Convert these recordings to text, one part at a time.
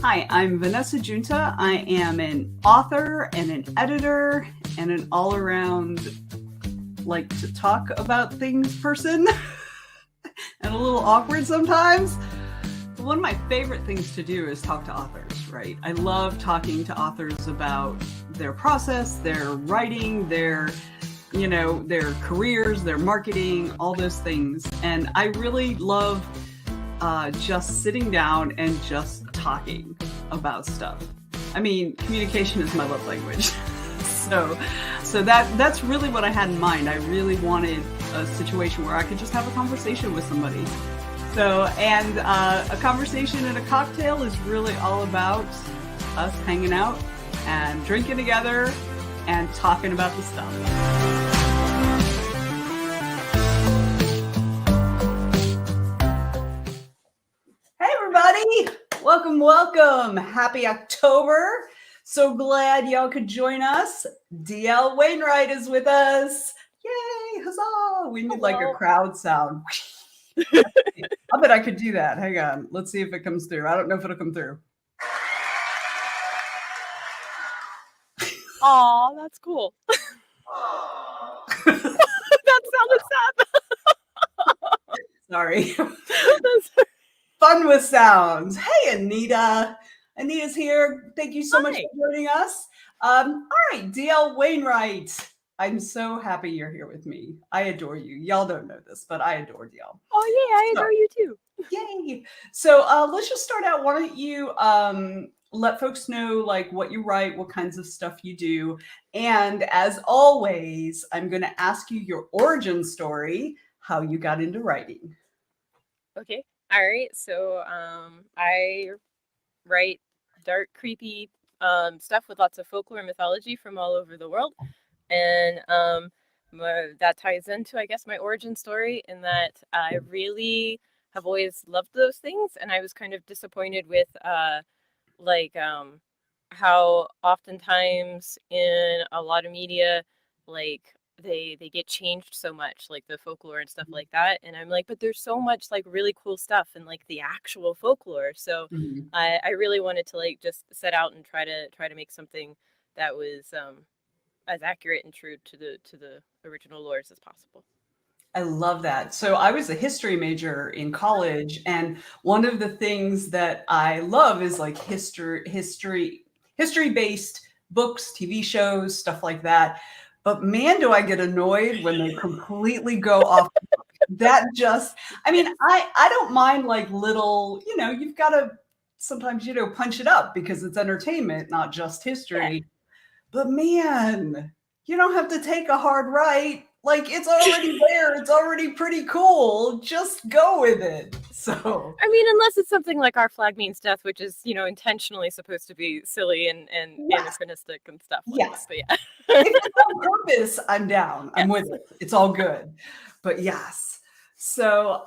Hi, I'm Venessa Giunta. I am an author and an editor and an all-around like to talk about things person and a little awkward sometimes. One of my favorite things to do is talk to authors, right? I love talking to authors about their process, their writing, their careers, their marketing, all those things. And I really love just sitting down and just talking about stuff. I mean, communication is my love language. So that's really what I had in mind. I really wanted a situation where I could just have a conversation with somebody. So, and a conversation and a cocktail is really all about us hanging out and drinking together and talking about the stuff. Welcome. Happy October. So glad y'all could join us. DL Wainright is with us. Yay, huzzah. We need like a crowd sound. I bet I could do that. Hang on. Let's see if it comes through. I don't know if it'll come through. Aw, that's cool. That sounded sad. Sorry. Fun with sounds. Hey, Anita. Anita's here. Thank you so much for joining us. All right, DL Wainright. I'm so happy you're here with me. I adore you. Y'all don't know this, but I adore DL. Oh, yeah, I adore you too. Yay. So let's just start out. Why don't you let folks know like what you write, what kinds of stuff you do. And as always, I'm going to ask you your origin story, how you got into writing. Okay. All right, so I write dark, creepy stuff with lots of folklore and mythology from all over the world, and that ties into, I guess, my origin story in that I really have always loved those things, and I was kind of disappointed with how oftentimes in a lot of media, like they get changed so much, like the folklore and stuff like that, and I'm like, but there's so much like really cool stuff and like the actual folklore. So I really wanted to like just set out and try to make something that was as accurate and true to the original lores as possible. I love that. So I was a history major in college, and one of the things that I love is like history-based books, TV shows, stuff like that. But man, do I get annoyed when they completely go off. That just, I mean, I don't mind like little, you've got to sometimes, punch it up because it's entertainment, not just history. Yeah. But man, you don't have to take a hard right. Like it's already there. It's already pretty cool. Just go with it. So I mean, unless it's something like Our Flag Means Death, which is, intentionally supposed to be silly and anachronistic and stuff like yes. That. But yeah. If it's on purpose, I'm down. I'm with it. It's all good. But yes. So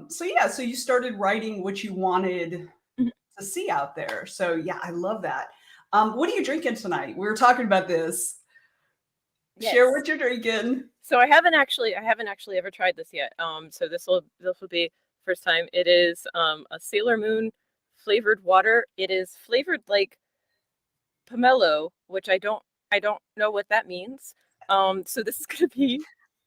so you started writing what you wanted to see out there. So yeah, I love that. What are you drinking tonight? We were talking about this. Yes. Share what you're drinking. So I haven't actually ever tried this yet. So this will be first time. It is a Sailor Moon flavored water. It is flavored like pomelo, which I don't know what that means. So this is gonna be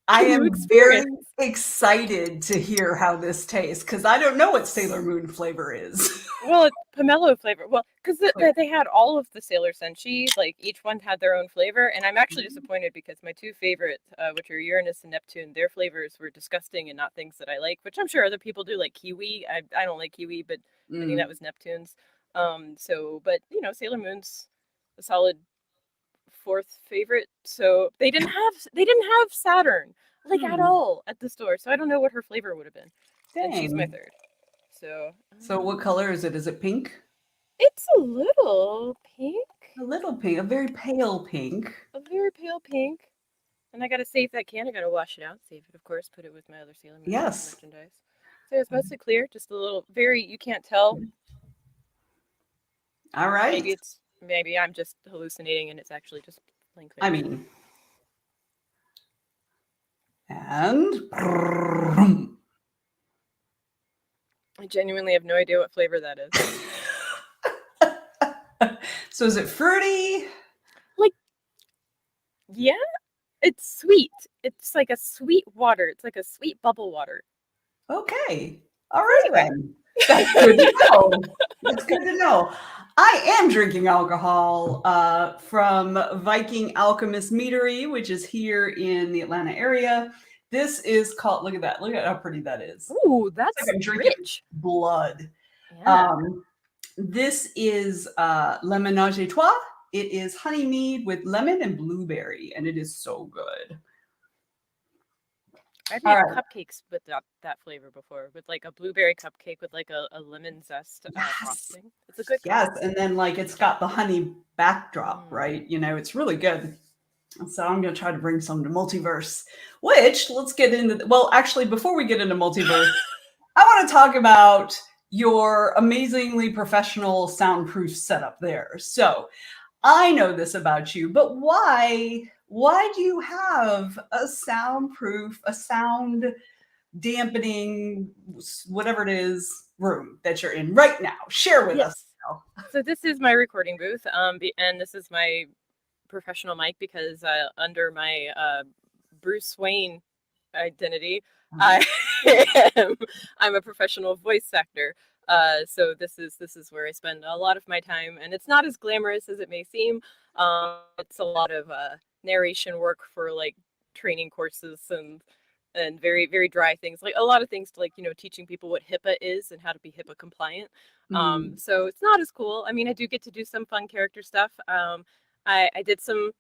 I am very excited to hear how this tastes because I don't know what Sailor Moon flavor is. Well, it's pomelo flavor. Well, because they had all of the Sailor Senshi, like each one had their own flavor, and I'm actually disappointed because my two favorites, which are Uranus and Neptune, their flavors were disgusting and not things that I like, which I'm sure other people do, like kiwi. I don't like kiwi, but I think that was Neptune's. But Sailor Moon's a solid fourth favorite. So they didn't have Saturn like at all at the store. So I don't know what her flavor would have been. Dang. And she's my third. So what color is it? Is it pink? It's a little pink. A little pink, a very pale pink. A very pale pink. And I gotta save that can. I gotta wash it out, save it, of course, put it with my other Sailor Moon merchandise. So it's mostly clear, just a little you can't tell. All right. Maybe I'm just hallucinating and it's actually just plain clear. I mean, and I genuinely have no idea what flavor that is. So is it fruity? Like, yeah, it's sweet. It's like a sweet water. It's like a sweet bubble water. Okay. All right Anyway. then. That's good to know. That's good to know. I am drinking alcohol from Viking Alchemist Meadery, which is here in the Atlanta area. This is called, look at that. Look at how pretty that is. Ooh, that's It's like I'm drinking rich. blood. Yeah. This is Le Ménage à Trois. It is honey mead with lemon and blueberry, and it is so good. I've made cupcakes with that flavor before, with like a blueberry cupcake with like a lemon zest frosting. It's a good cupcake. And then like it's got the honey backdrop, right? You know, it's really good. So I'm going to try to bring some to Multiverse, which let's get into. Well, actually, before we get into Multiverse, I want to talk about your amazingly professional soundproof setup there. So I know this about you, but why do you have a soundproof, a sound dampening, whatever it is, room that you're in right now? Share with us. So this is my recording booth, and this is my professional mic because under my Bruce Wayne identity, I'm a professional voice actor. So this is where I spend a lot of my time, and it's not as glamorous as it may seem. It's a lot of narration work for like training courses and very, very dry things, like a lot of things to like, you know, teaching people what HIPAA is and how to be HIPAA compliant. So it's not as cool. I mean, I do get to do some fun character stuff. I did some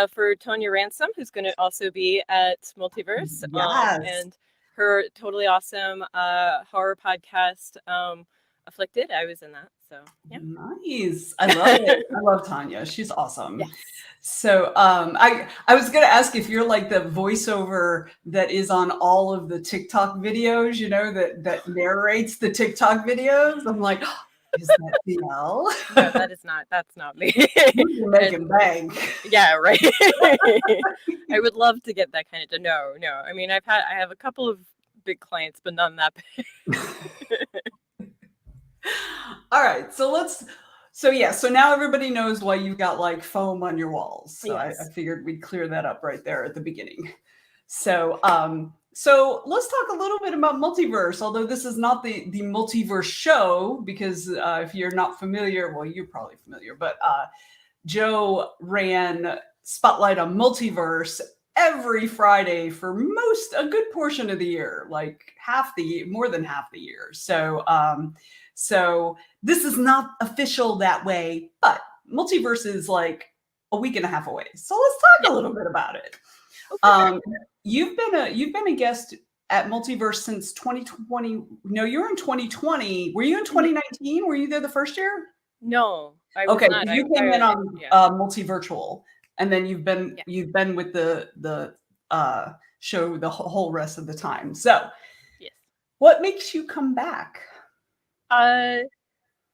for Tonya Ransom, who's going to also be at Multiverse, and her totally awesome horror podcast, Afflicted. I was in that, so yeah. Nice. I love it. I love Tonya. She's awesome. Yes. So I was going to ask if you're like the voiceover that is on all of the TikTok videos, you know, that narrates the TikTok videos. I'm like, oh, is that DL? No, that's not me. You're making bank. Yeah, right. I would love to get that kind of no. I mean, I have a couple of big clients, but none that big. All right, so now everybody knows why you've got like foam on your walls. So yes. I figured we'd clear that up right there at the beginning. So so let's talk a little bit about Multiverse, although this is not the Multiverse show, because if you're not familiar, well, you're probably familiar, but Joe ran Spotlight on Multiverse every Friday for a good portion of the year, like more than half the year. So this is not official that way, but Multiverse is like a week and a half away. So let's talk a little bit about it. Okay. You've been a guest at Multiverse since 2020. No, you're in 2020. Were you in 2019? Were you there the first year? No, I was not. You came in on multi-virtual, and then you've been with the show the whole rest of the time. So, yes. What makes you come back?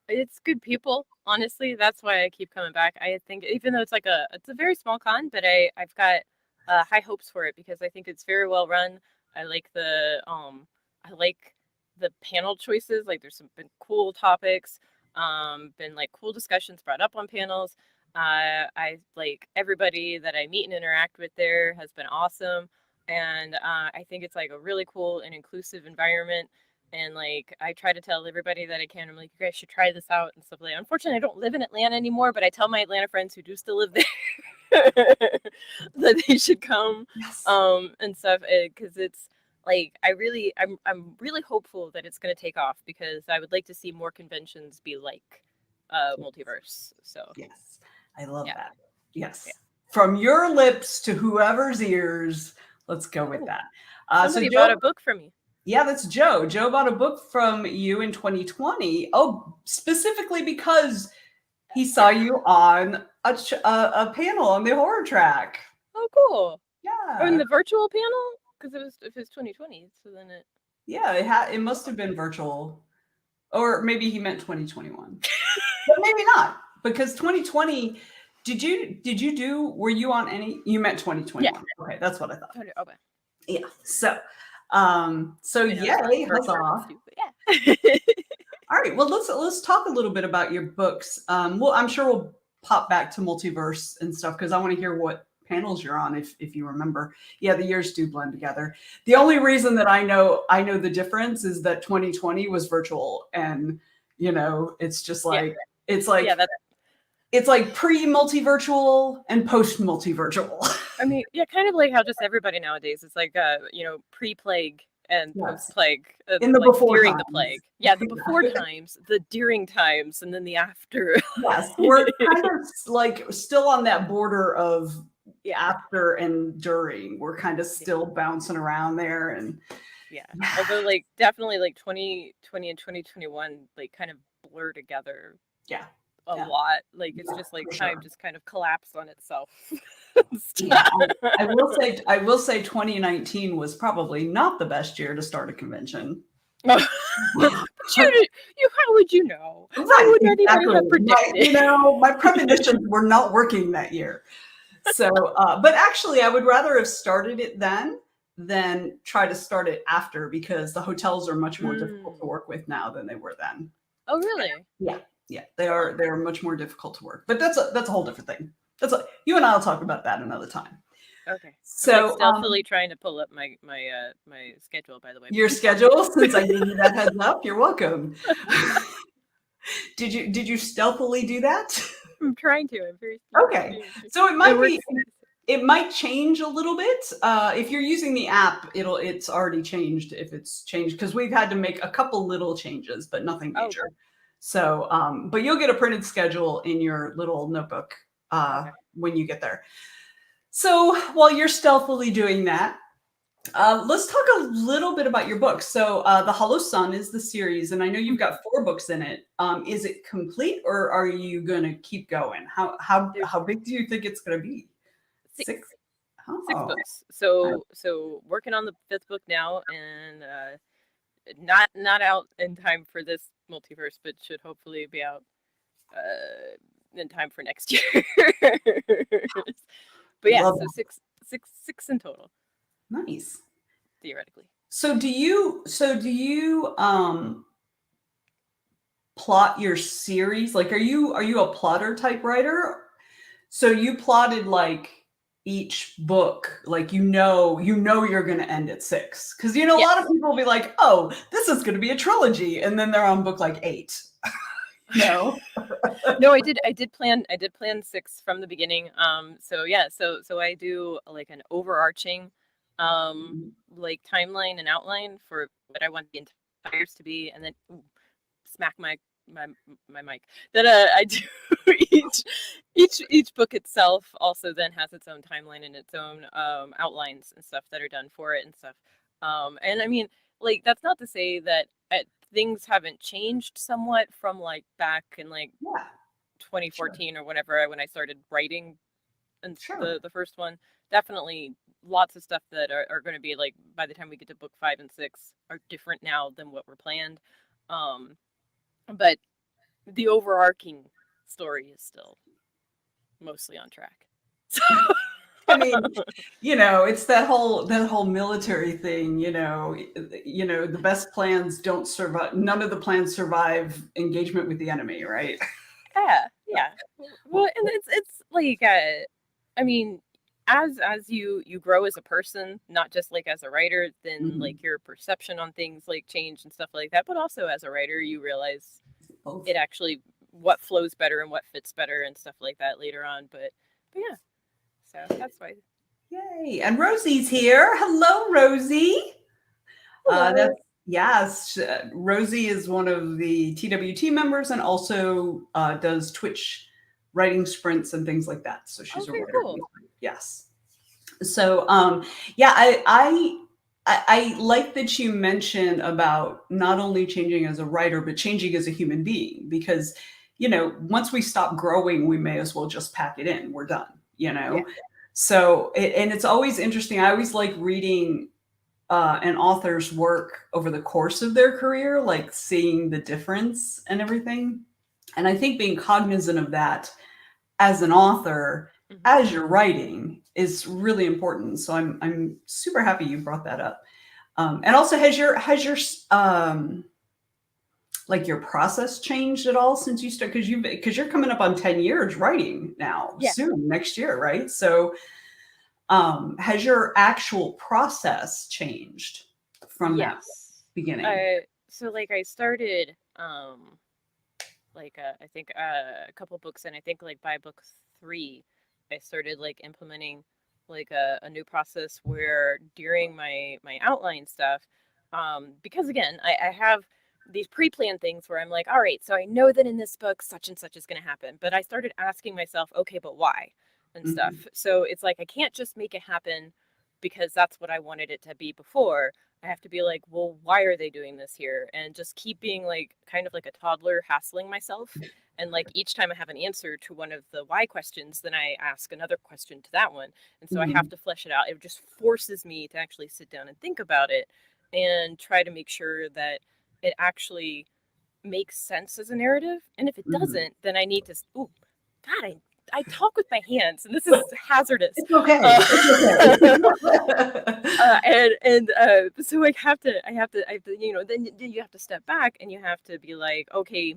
It's good people. Honestly, that's why I keep coming back. I think even though it's a very small con, but I've got high hopes for it because I think it's very well run. I like the panel choices. Like there's been cool topics, been like cool discussions brought up on panels. I like everybody that I meet and interact with there has been awesome. And I think it's like a really cool and inclusive environment. And like I try to tell everybody that I can, I'm like, you guys should try this out and stuff like that. Unfortunately, I don't live in Atlanta anymore, but I tell my Atlanta friends who do still live there that they should come. Yes. And stuff, because it's like I'm really hopeful that it's going to take off, because I would like to see more conventions be like Multiverse. So yes, I love that. Yes, from your lips to whoever's ears. Let's go with that. Somebody bought a book from me. Yeah, that's Joe. Joe bought a book from you in 2020. Oh, specifically because he saw you on a panel on the horror track. Oh, cool. Yeah. Oh, in the virtual panel? Because if it's 2020, so then it. Yeah, it must have been virtual, or maybe he meant 2021, but maybe not, because 2020. Did you do? Were you on any? You meant 2021. Yeah. Okay, that's what I thought. Okay. Yeah. So yay, huzzah. Yeah. All right. Well, let's talk a little bit about your books. Well, I'm sure we'll pop back to Multiverse and stuff because I want to hear what panels you're on if you remember. Yeah, the years do blend together. The only reason that I know the difference is that 2020 was virtual, and it's just like it's like it's like pre-multivirtual and post-multivirtual. I mean, yeah, kind of like how just everybody nowadays is like, pre-plague and post-plague, in the like before during times. the plague. Yeah, the before times, the during times, and then the after. Yes, we're kind of like still on that border of after and during. We're kind of still bouncing around there, and although like definitely like 2020 and 2021 like kind of blur together. A lot. Like it's just like time just kind of collapsed on itself. I will say 2019 was probably not the best year to start a convention. How would you know? Right, how would anybody have predicted? My premonitions were not working that year. So, but actually, I would rather have started it then than try to start it after, because the hotels are much more difficult to work with now than they were then. Oh, really? Yeah, they are much more difficult to work. But that's a whole different thing. You and I'll talk about that another time. Okay. So I'm stealthily trying to pull up my schedule, by the way. Your schedule, since I gave you that heads up, you're welcome. Did you stealthily do that? I'm trying to. I'm very okay. So it might change a little bit. If you're using the app, it's already changed if it's changed, because we've had to make a couple little changes, but nothing major. So, but you'll get a printed schedule in your little notebook when you get there. So while you're stealthily doing that, let's talk a little bit about your book. So The Hollow Sun is the series, and I know you've got 4 books in it. Is it complete, or are you going to keep going? How big do you think it's going to be? 6? Oh. 6 books. So working on the 5th book now, and not out in time for this multiverse, but should hopefully be out in time for next year. But yeah, so six in total. Nice. Theoretically. So do you plot your series? Like, are you a plotter type writer? So you plotted like each book, like you're going to end at 6, because a lot of people will be like, oh, this is going to be a trilogy, and then they're on book like 8. No. No, I did plan 6 from the beginning. So I do like an overarching like timeline and outline for what I want the entires to be, and then smack my mic. Then I do each book itself also then has its own timeline and its own outlines and stuff that are done for it and stuff. And I mean, like, that's not to say that things haven't changed somewhat from like back in like 2014 or whenever when I started writing and the first one. Definitely lots of stuff that are going to be like, by the time we get to book 5 and 6, are different now than what were planned. But the overarching story is still mostly on track. I mean, it's that whole military thing, the best plans don't survive. None of the plans survive engagement with the enemy, right? Yeah. Well, and it's like, I mean, as you grow as a person, not just like as a writer, then like your perception on things like change and stuff like that. But also as a writer, you realize it actually what flows better and what fits better and stuff like that later on. But yeah, so that's why. Yay! And Rosie's here. Hello, Rosie. Hello. Yes, Rosie is one of the TWT members and also does Twitch writing sprints and things like that. So she's a writer. Cool. Yes. So I like that you mentioned about not only changing as a writer, but changing as a human being, because once we stop growing, we may as well just pack it in. We're done. Yeah. So and it's always interesting. I always like reading an author's work over the course of their career, like seeing the difference and everything. And I think being cognizant of that as an author, as you're writing, is really important. So I'm super happy you brought that up. And also, has your like your process changed at all since you started? Because you're coming up on 10 years writing now, soon, next year, right? So has your actual process changed from that beginning? So like I started I think a couple books in. I think like by book 3 I started like implementing like a new process where during my outline stuff, because again I have these pre-planned things where I'm like, all right, so I know that in this book such and such is going to happen, but I started asking myself, okay, but why and stuff. So it's like I can't just make it happen because that's what I wanted it to be before. I have to be like, well, why are they doing this here? And just keep being like kind of like a toddler hassling myself. And like each time I have an answer to one of the why questions, then I ask another question to that one. And so I have to flesh it out. It just forces me to actually sit down and think about it and try to make sure that it actually makes sense as a narrative. And if it doesn't, then I need to, oh, God, I talk with my hands, and this is hazardous. It's okay. So I have to, you know, then you have to step back and you have to be like, okay,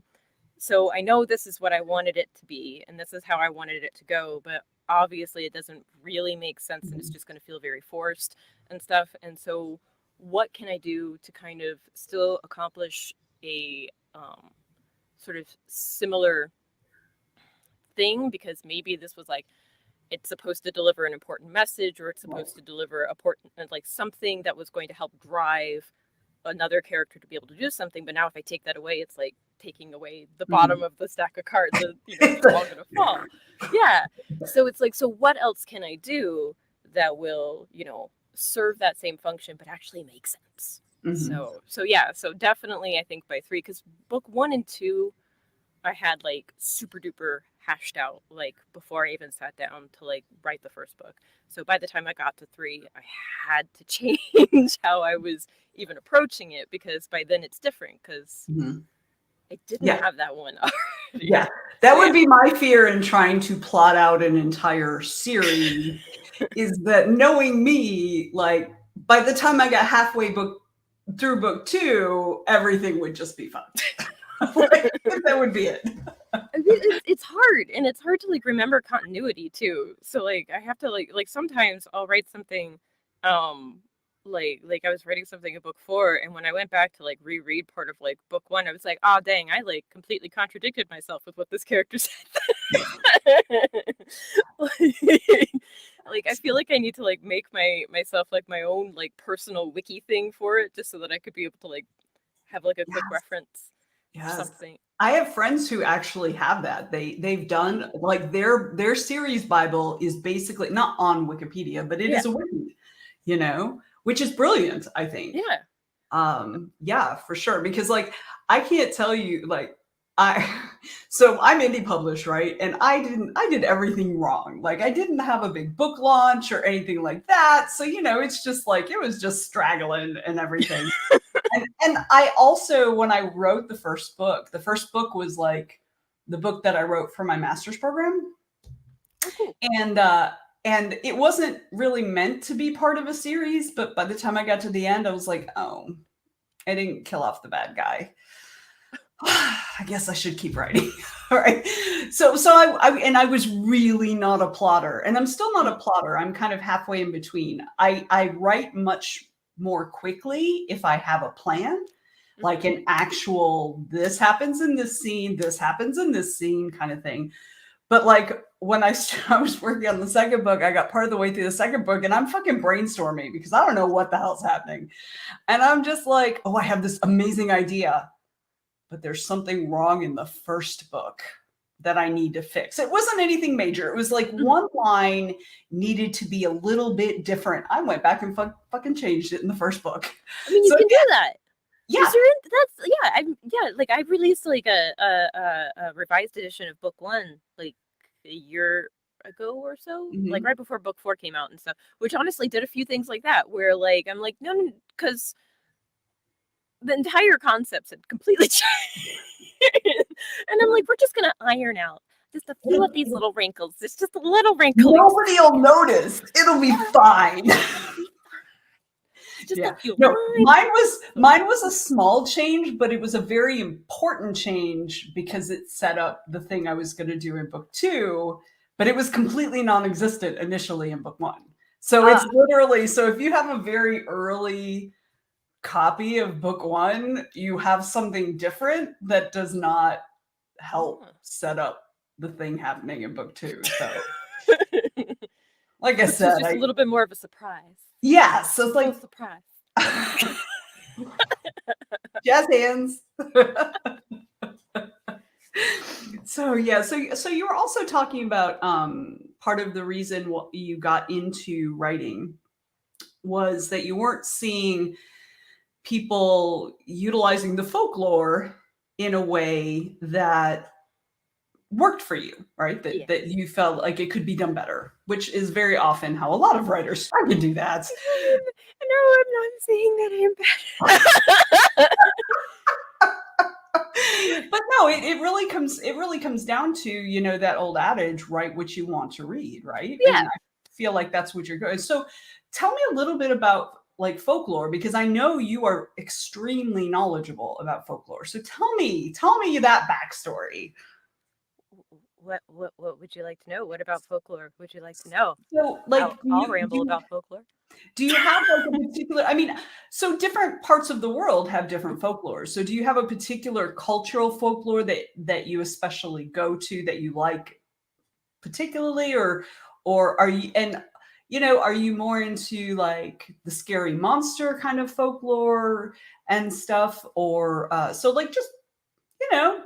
so I know this is what I wanted it to be, and this is how I wanted it to go, but obviously it doesn't really make sense, and it's just going to feel very forced and stuff. And so what can I do to kind of still accomplish a sort of similar thing, because maybe this was like it's supposed to deliver an important message, or it's supposed to deliver like something that was going to help drive another character to be able to do something. But now if I take that away, it's like taking away the bottom of the stack of cards that, you know, it's all gonna fall. Yeah. So it's like, so what else can I do that will, you know, serve that same function but actually make sense? So definitely I think by 3, because book 1 and 2 I had like super duper hashed out like before I even sat down to like write the first book. So by the time I got to 3, I had to change how I was even approaching it, because by then it's different, because I didn't have that one already. That would be my fear in trying to plot out an entire series is that, knowing me, like by the time I got halfway through book 2, everything would just be fun. That would be it. It's hard, and it's hard to like remember continuity too. So like I have to like sometimes I'll write something, like I was writing something in book 4, and when I went back to like reread part of like book 1, I was like, oh dang, I like completely contradicted myself with what this character said. Like I feel like I need to like make myself like my own like personal wiki thing for it, just so that I could be able to like have like a quick reference. Something. I have friends who actually have that. They've done like their series Bible is basically not on Wikipedia, but it is a wiki, you know, which is brilliant, I think. Yeah, for sure. Because like I can't tell you, like so I'm indie published, right? And I did everything wrong. Like I didn't have a big book launch or anything like that. So, you know, it's just like, it was just straggling and everything. And I also, when I wrote the first book was like the book that I wrote for my master's program. And it wasn't really meant to be part of a series, but by the time I got to the end, I was like, oh, I didn't kill off the bad guy. I guess I should keep writing. All right. So I was really not a plotter, and I'm still not a plotter. I'm kind of halfway in between. I write much more quickly if I have a plan, like an actual, this happens in this scene, this happens in this scene kind of thing. But like when I was working on the second book, I got part of the way through the second book and I'm fucking brainstorming because I don't know what the hell's happening. And I'm just like, oh, I have this amazing idea, but there's something wrong in the first book that I need to fix. It wasn't anything major. It was like one line needed to be a little bit different. I went back and fucking changed it in the first book. I mean, you can do that. Yeah. I released like a revised edition of book 1 like a year ago or so, like right before book 4 came out and stuff, which honestly did a few things like that, where like I'm like, no, because the entire concepts had completely changed. And I'm like, we're just gonna iron out just a few of these little wrinkles. It's just a little wrinkle. Nobody will notice. It'll be fine. Just Yeah. a few No, lines. mine was a small change, but it was a very important change because it set up the thing I was going to do in book 2, but it was completely non-existent initially in book 1. So it's literally, so if you have a very early copy of book 1, you have something different that does not help set up the thing happening in book 2. So like I said, it's just a little bit more of a surprise. Yeah, so it's like surprise. jazz hands. So yeah, so you were also talking about part of the reason what you got into writing was that you weren't seeing people utilizing the folklore in a way that worked for you, right? That you felt like it could be done better, which is very often how a lot of writers try to do that. No, I'm not saying that I'm bad. But no, it really comes down to, you know, that old adage, write what you want to read, right? Yeah. And I feel like that's what you're going. So tell me a little bit about like folklore, because I know you are extremely knowledgeable about folklore. So tell me that backstory. What would you like to know? What about folklore would you like to know? So like I'll ramble about folklore. Do you have like a particular, I mean, so different parts of the world have different folklore. So do you have a particular cultural folklore that you especially go to that you like particularly, or are you, and you know, are you more into like the scary monster kind of folklore and stuff, or so like just, you know,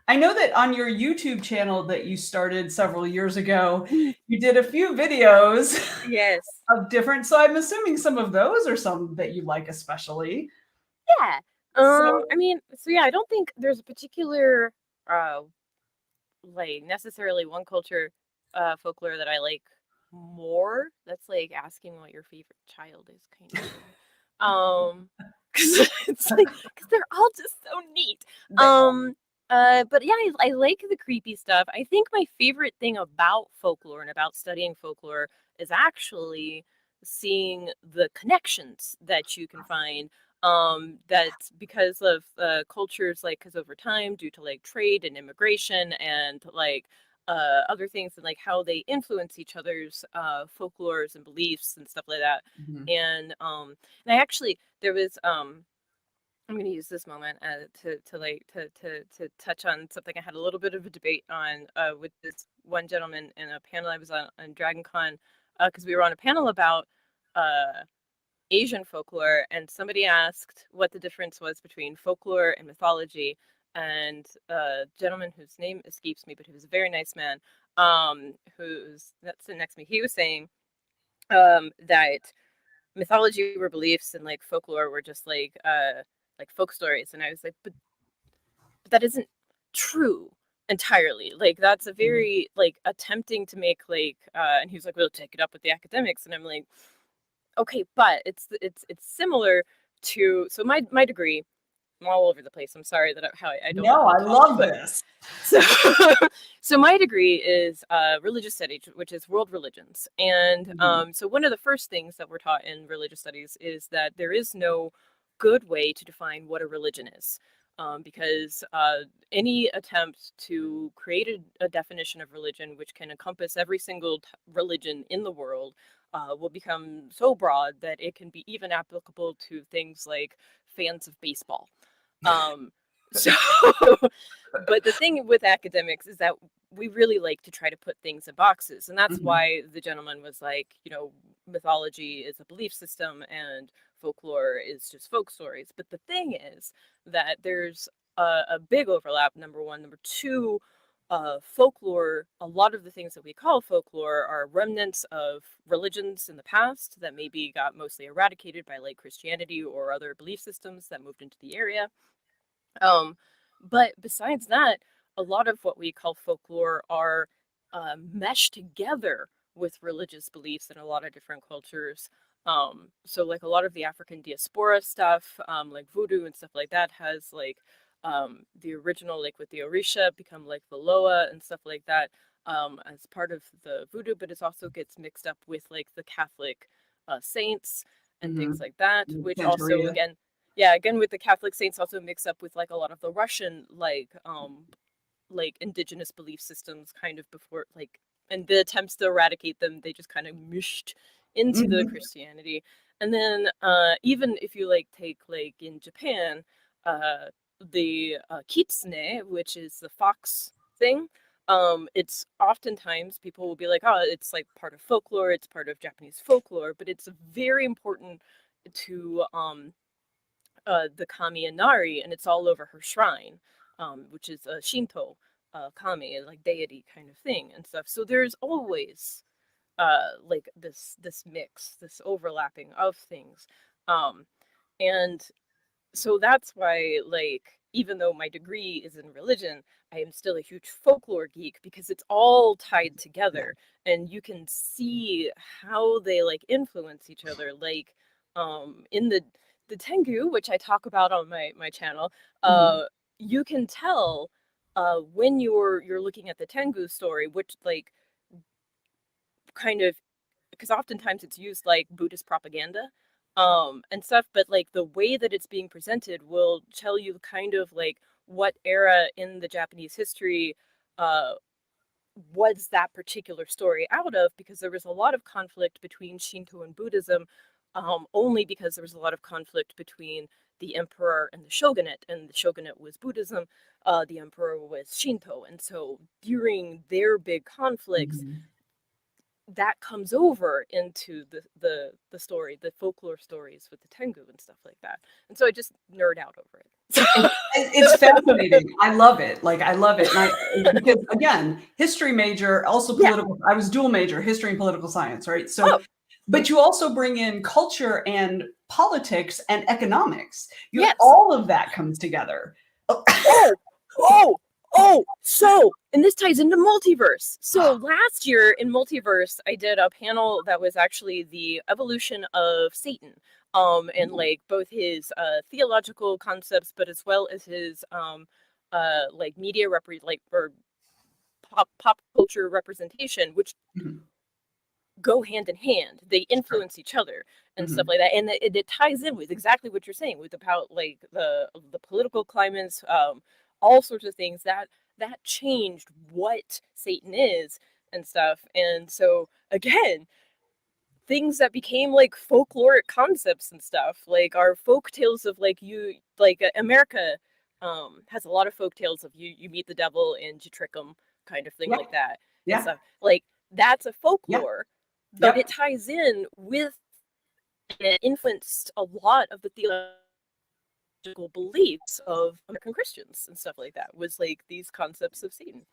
I know that on your YouTube channel that you started several years ago, you did a few videos Yes. of different, so I'm assuming some of those are some that you like especially. Yeah. So I mean, so yeah, I don't think there's a particular like necessarily one culture folklore that I like more. That's like asking what your favorite child is, kind of thing. Because it's like because they're all just so neat. But yeah, I like the creepy stuff. I think my favorite thing about folklore and about studying folklore is actually seeing the connections that you can find. That's because of cultures, like because over time, due to like trade and immigration and like other things, and like how they influence each other's folklores and beliefs and stuff like that. And I actually there was I'm going to use this moment to touch on something I had a little bit of a debate on with this one gentleman in a panel I was on DragonCon, because we were on a panel about Asian folklore, and somebody asked what the difference was between folklore and mythology, and a gentleman whose name escapes me, but he was a very nice man, who's that's sitting next to me. He was saying that mythology were beliefs and like folklore were just like folk stories, and I was like, but that isn't true entirely. Like that's a very like attempting to make like and he was like, we'll take it up with the academics, and I'm like, okay, but it's similar to, so my degree, I'm all over the place. I'm sorry that how I don't no, I talk, love but this. so so my degree is religious studies, which is world religions, and so one of the first things that we're taught in religious studies is that there is no good way to define what a religion is, because any attempt to create a definition of religion which can encompass every single religion in the world will become so broad that it can be even applicable to things like fans of baseball. So, but the thing with academics is that we really like to try to put things in boxes. And that's why the gentleman was like, you know, mythology is a belief system and folklore is just folk stories. But the thing is that there's a big overlap, number one. Number two, folklore, a lot of the things that we call folklore are remnants of religions in the past that maybe got mostly eradicated by like Christianity or other belief systems that moved into the area. But besides that, a lot of what we call folklore are meshed together with religious beliefs in a lot of different cultures. So like a lot of the African diaspora stuff, like voodoo and stuff like that, has like the original, like with the Orisha, become like the Loa and stuff like that, as part of the voodoo, but it also gets mixed up with like the Catholic saints and things like that, which also Santeria. again with the Catholic saints also mix up with like a lot of the Russian like indigenous belief systems kind of before like, and the attempts to eradicate them, they just kind of mushed into the Christianity. And then even if you like take like in Japan, the kitsune, which is the fox thing, it's oftentimes people will be like, oh, it's like part of folklore, it's part of Japanese folklore, but it's very important to the Kami Inari, and it's all over her shrine, which is a Shinto kami, like deity kind of thing and stuff. So there's always like this mix, this overlapping of things, and so that's why, like, even though my degree is in religion, I am still a huge folklore geek because it's all tied together, and you can see how they like influence each other. Like, in the Tengu, which I talk about on my channel, you can tell when you're looking at the Tengu story, which like kind of, because oftentimes it's used like Buddhist propaganda and stuff, but like the way that it's being presented will tell you kind of like what era in the Japanese history was that particular story out of, because there was a lot of conflict between Shinto and Buddhism, only because there was a lot of conflict between the emperor and the shogunate, and the shogunate was Buddhism, the emperor was Shinto, and so during their big conflicts, that comes over into the story, the folklore stories with the Tengu and stuff like that. And so I just nerd out over it. It's fascinating. I love it. Like, I love it. Because again, history major, also political. I was dual major, history and political science, right? So, but you also bring in culture and politics and economics. All of that comes together. So, and this ties into Multiverse. So last year in Multiverse, I did a panel that was actually the evolution of Satan, and like both his theological concepts, but as well as his like media or pop culture representation, which go hand in hand. They influence each other and stuff like that, and it ties in with exactly what you're saying with about like the political climates, all sorts of things that changed what Satan is and stuff. And so again, things that became like folkloric concepts and stuff, like our folk tales of like America has a lot of folk tales of you meet the devil and you trick him kind of thing, like that. And stuff. Like that's a folklore, but it ties in with, and it influenced a lot of the theological beliefs of American Christians and stuff like that, was like these concepts of Satan.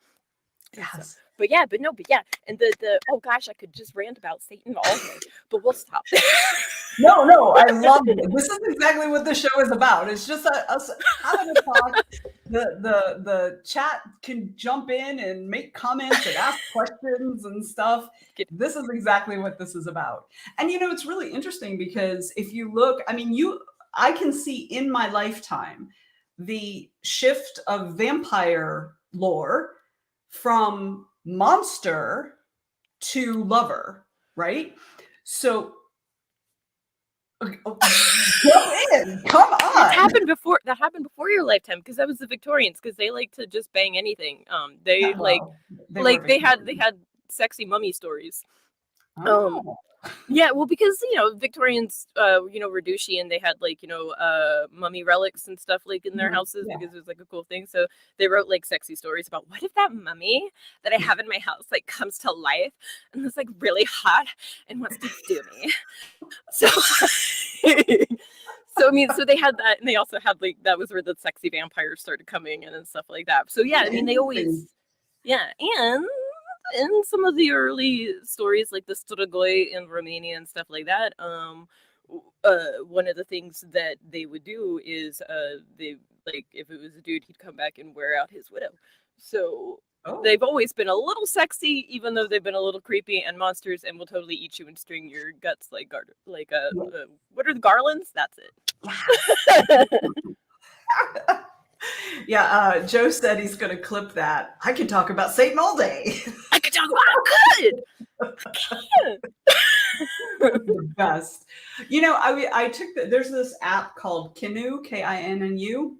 Yes. But yeah, and the oh gosh, I could just rant about Satan all day, but we'll stop. No, I love it. This is exactly what the show is about. It's just us having a talk. The chat can jump in and make comments and ask questions and stuff. This is exactly what this is about. And it's really interesting because if you look, I mean, I can see in my lifetime the shift of vampire lore from monster to lover, right? So go in, come on. That happened before your lifetime, because that was the Victorians, because they like to just bang anything. They had sexy mummy stories. Yeah, well, because Victorians, Reductian, they had like mummy relics and stuff like in their houses, because it was like a cool thing. So they wrote like sexy stories about, what if that mummy that I have in my house like comes to life and is like really hot and wants to do me. So so they had that, and they also had like, that was where the sexy vampires started coming in and stuff like that. So yeah, I mean, they always and in some of the early stories, like the Strigoi in Romania and stuff like that, one of the things that they would do is they, like, if it was a dude, he'd come back and wear out his widow. So they've always been a little sexy, even though they've been a little creepy and monsters, and will totally eat you and string your guts like what are the garlands? That's it. Joe said he's going to clip that. I could talk about Satan all day. I could talk about it. The best. You know, I took there's this app called Kinu, Kinnu,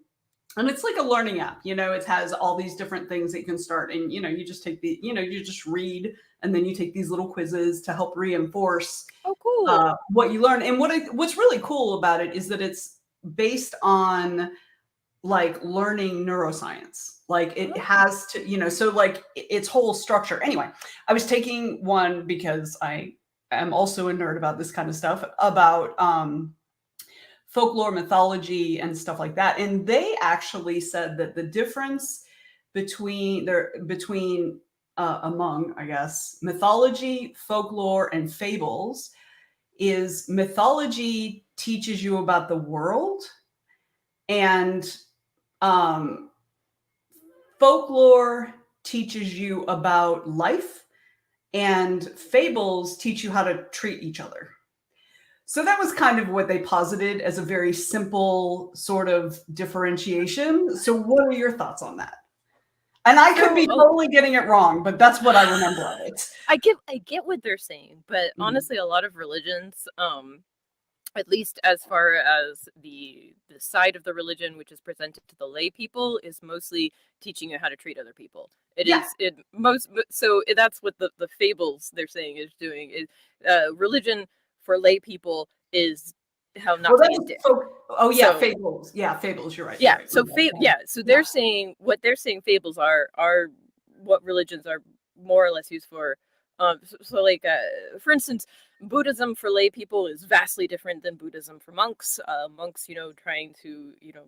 and it's like a learning app. You know, it has all these different things that you can start, and you know, you just take you just read, and then you take these little quizzes to help reinforce Oh, cool. what you learn. And what's really cool about it is that it's based on like learning neuroscience. Like it has to, you know, so like its whole structure. Anyway, I was taking one because I am also a nerd about this kind of stuff, about folklore, mythology, and stuff like that. And they actually said that the difference between among, I guess, mythology, folklore, and fables is mythology teaches you about the world, and folklore teaches you about life, and fables teach you how to treat each other. So that was kind of what they posited as a very simple sort of differentiation. So what are your thoughts on that? And I could be totally getting it wrong, but that's what I remember of it. I get what they're saying, but honestly, a lot of religions, at least as far as the side of the religion which is presented to the lay people, is mostly teaching you how to treat other people. So that's what the fables they're saying is doing. Is religion for lay people is how not to be a dick. Fables. Yeah, fables. You're right. Yeah. You're right. So they're saying what they're saying fables are what religions are more or less used for. Like, for instance, Buddhism for lay people is vastly different than Buddhism for monks. Monks, you know, trying to, you know,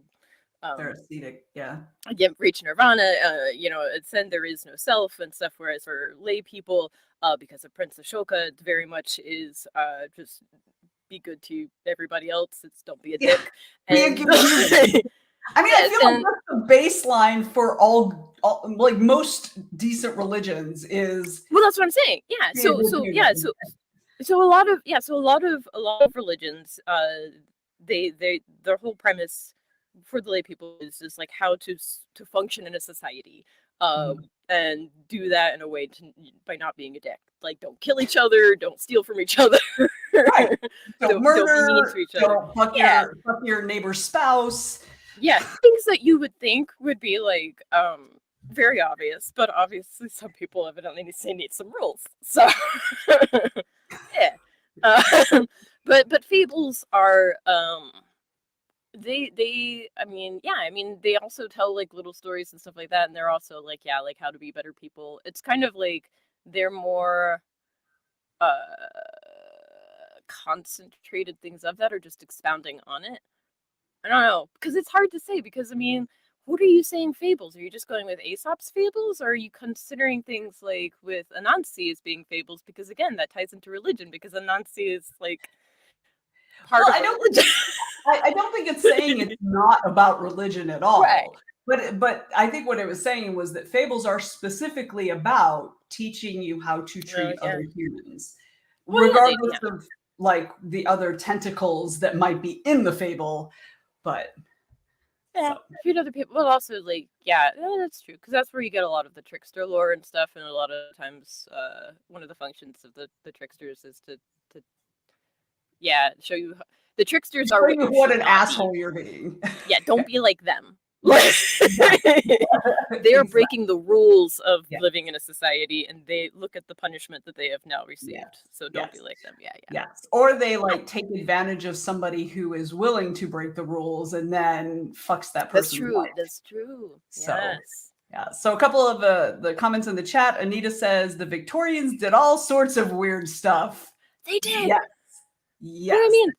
they're ascetic, yeah. Again, reach nirvana, you know, ascend, there is no self and stuff. Whereas for lay people, because of Prince Ashoka, it very much is just be good to everybody else. It's don't be a dick. And, I mean, I feel like that's the baseline for all like most decent religions is. Well, that's what I'm saying. Yeah. So a lot of religions, their whole premise for the lay people is just like how to function in a society, and do that in a way by not being a dick. Like, don't kill each other, don't steal from each other, right. Don't murder, don't be mean to each other. Fuck your neighbor's spouse. Yeah, things that you would think would be like very obvious, but obviously some people evidently need some rules. So yeah, but fables are they I mean they also tell like little stories and stuff like that, and they're also like like how to be better people. It's kind of like they're more concentrated things of that, or just expounding on it. I don't know, because it's hard to say, because I mean, what are you saying fables? Are you just going with Aesop's fables, or are you considering things like with Anansi as being fables? Because again, that ties into religion, because Anansi is like part of religion. I don't think it's saying it's not about religion at all. Right. But I think what it was saying was that fables are specifically about teaching you how to treat other humans, regardless of like the other tentacles that might be in the fable. But treat other people, but also like that's true, because that's where you get a lot of the trickster lore and stuff, and a lot of times one of the functions of the tricksters is to show you the tricksters are what an asshole you're being. Yeah, don't be like them. They are breaking the rules of living in a society, and they look at the punishment that they have now received. So don't be like them. Yes. Or they like take advantage of somebody who is willing to break the rules and then fucks that person. That's true. So, so a couple of the comments in the chat. Anita says the Victorians did all sorts of weird stuff. They did. Yes. What do I mean?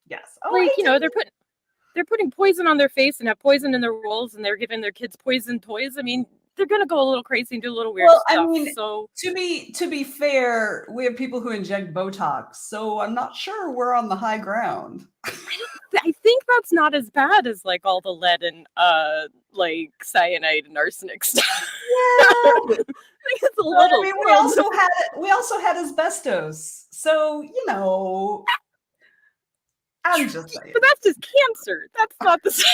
Yes. Like, they're putting poison on their face and have poison in their rolls, and they're giving their kids poison toys. I mean, they're gonna go a little crazy and do a little weird stuff. I mean, so to be fair, we have people who inject Botox, so I'm not sure we're on the high ground. I think that's not as bad as like all the lead and like cyanide and arsenic stuff. Yeah, I think it's a little. I mean, we also had asbestos, so you know. I'm just saying. But that's just cancer. That's not the same.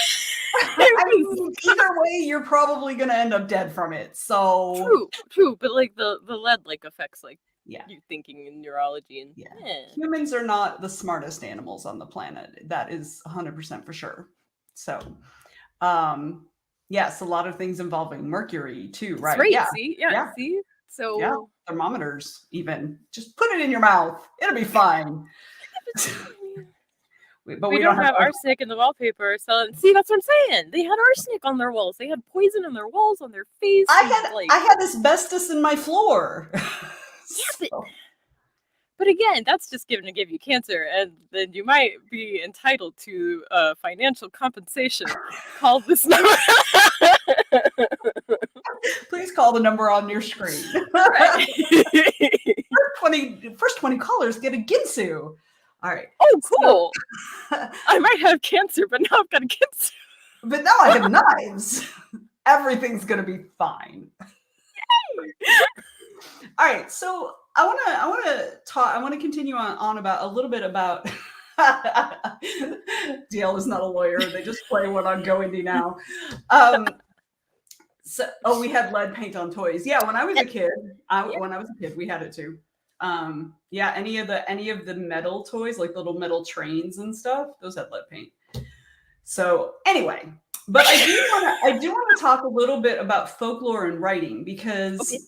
I mean, either way, you're probably gonna end up dead from it. So true. But like the lead like affects like Yeah. you thinking in neurology and Yeah. Humans are not the smartest animals on the planet. That is 100% for sure. So, yes, a lot of things involving mercury too, That's right? right. Yeah. See, Yeah. see. So Yeah. Thermometers, even. Just put it in your mouth. It'll be fine. But we don't have arsenic in the wallpaper. So see, that's what I'm saying. They had arsenic on their walls. They had poison on their walls, on their face. I had asbestos in my floor. Yeah, but again, that's just given to give you cancer, and then you might be entitled to financial compensation. Call this number. Please call the number on your screen. Right. First 20 callers get a Ginsu. All right. Oh, cool. So, I might have cancer, but now I've got a Ginsu. But now I have knives. Everything's gonna be fine. Yay! All right, so I want to continue on about a little bit about. DL is not a lawyer. They just play what I'm going to now. We had lead paint on toys. Yeah, when I was a kid, we had it too. Yeah, any of the metal toys, like little metal trains and stuff, those had lead paint. So anyway, but I do want to talk a little bit about folklore and writing because. Okay.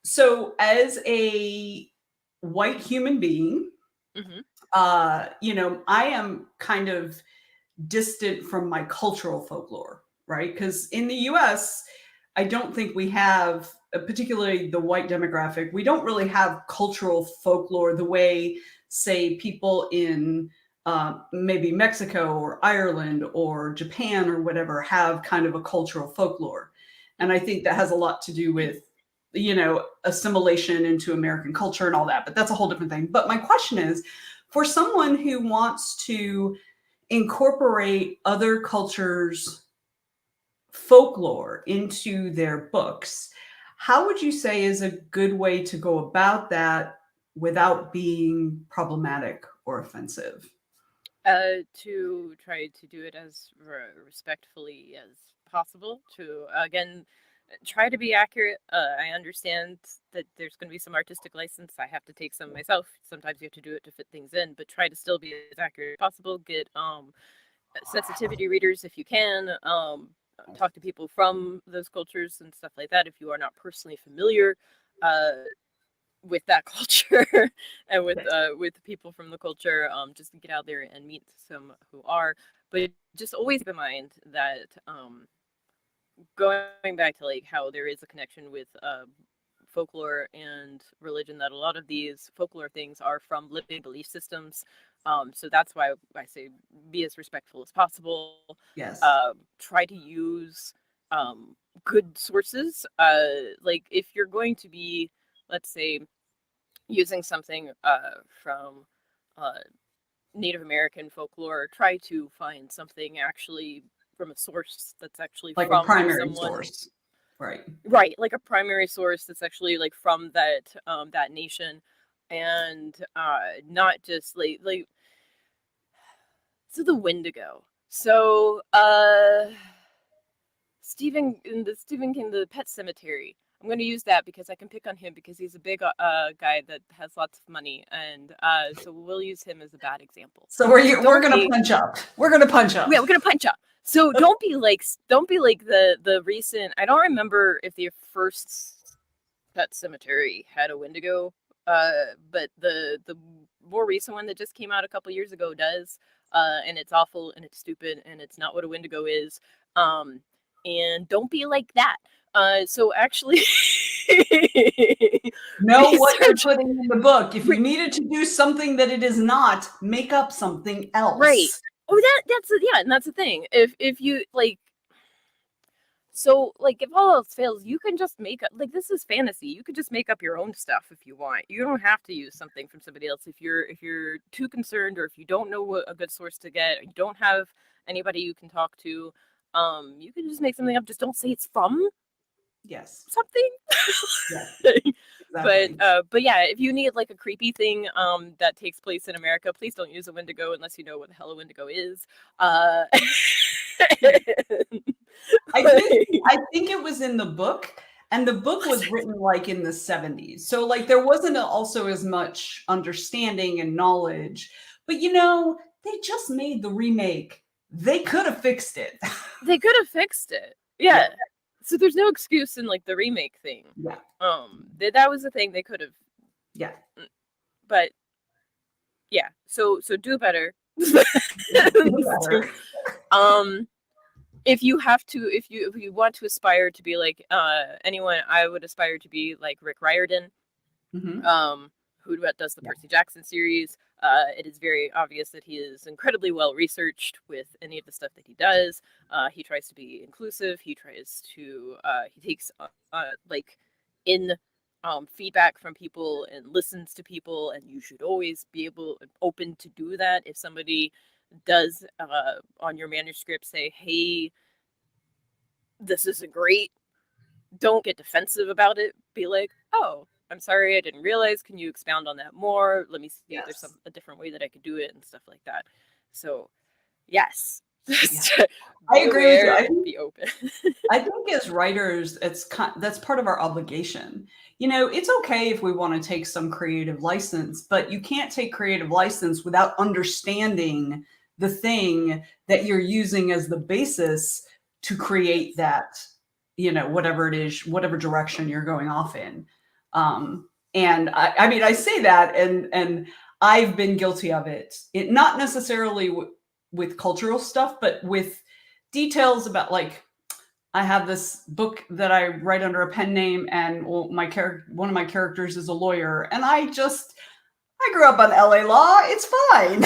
So as a white human being, I am kind of distant from my cultural folklore, right? Because in the US, I don't think we have, particularly the white demographic, we don't really have cultural folklore the way, say, people in maybe Mexico or Ireland or Japan or whatever have kind of a cultural folklore. And I think that has a lot to do with assimilation into American culture and all that, but that's a whole different thing. But my question is, for someone who wants to incorporate other cultures' folklore into their books, how would you say is a good way to go about that without being problematic or offensive? To try to do it as respectfully as possible, to, again, try to be accurate. I understand that there's going to be some artistic license. I have to take some myself. Sometimes you have to do it to fit things in, but try to still be as accurate as possible. Get sensitivity readers if you can. Talk to people from those cultures and stuff like that if you are not personally familiar with that culture and with people from the culture. Just get out there and meet some who are. But just always keep in mind that going back to like how there is a connection with folklore and religion, that a lot of these folklore things are from living belief systems. So that's why I say be as respectful as possible. Yes. Try to use good sources. Like if you're going to be, let's say, using something from Native American folklore, try to find something actually from a source that's actually like from a primary someone. Source. Right, like a primary source that's actually like from that that nation, and not just like so the Wendigo. So Stephen King, the Pet Cemetery. I'm going to use that because I can pick on him because he's a big guy that has lots of money, and so we'll use him as a bad example. So we're going to punch up. We're going to punch up. Yeah, we're going to punch up. So don't be like the recent. I don't remember if the first Pet Cemetery had a Wendigo, but the more recent one that just came out a couple years ago does, and it's awful and it's stupid and it's not what a Wendigo is. And don't be like that. So actually, know what you're putting in the book. If you needed to do something that it is not, make up something else. Right. Oh, and that's the thing. If you like, so like if all else fails, you can just make up, like, this is fantasy. You could just make up your own stuff if you want. You don't have to use something from somebody else if you're too concerned, or if you don't know what a good source to get, or you don't have anybody you can talk to. You can just make something up. Just don't say it's from something. Yes. Exactly. But yeah, if you need like a creepy thing that takes place in America, please don't use a Wendigo unless you know what the hell a Wendigo is. I think it was in the book. And the book was written like in the 70s. So like there wasn't also as much understanding and knowledge. But you know, they just made the remake. They could have fixed it. They could have fixed it. Yeah. So there's no excuse in like the remake thing. Yeah. That was the thing they could have. Yeah. But yeah, so do better. If you want to aspire to be like anyone, I would aspire to be like Rick Riordan, who does the Percy Jackson series. It is very obvious that he is incredibly well researched with any of the stuff that he does. He tries to be inclusive. He tries to he takes like in feedback from people and listens to people, and you should always be open to do that. If somebody does on your manuscript say, hey, this isn't great, don't get defensive about it. Be like, oh, I'm sorry, I didn't realize. Can you expound on that more? Let me see if there's a different way that I could do it and stuff like that. So, yes. I agree with you. Be open. I think as writers, that's part of our obligation. You know, it's okay if we want to take some creative license, but you can't take creative license without understanding the thing that you're using as the basis to create that, you know, whatever it is, whatever direction you're going off in. And I mean, I say that, and I've been guilty of it. Not necessarily with cultural stuff, but with details about, like, I have this book that I write under a pen name, and one of my characters is a lawyer, and I grew up on LA law. It's fine.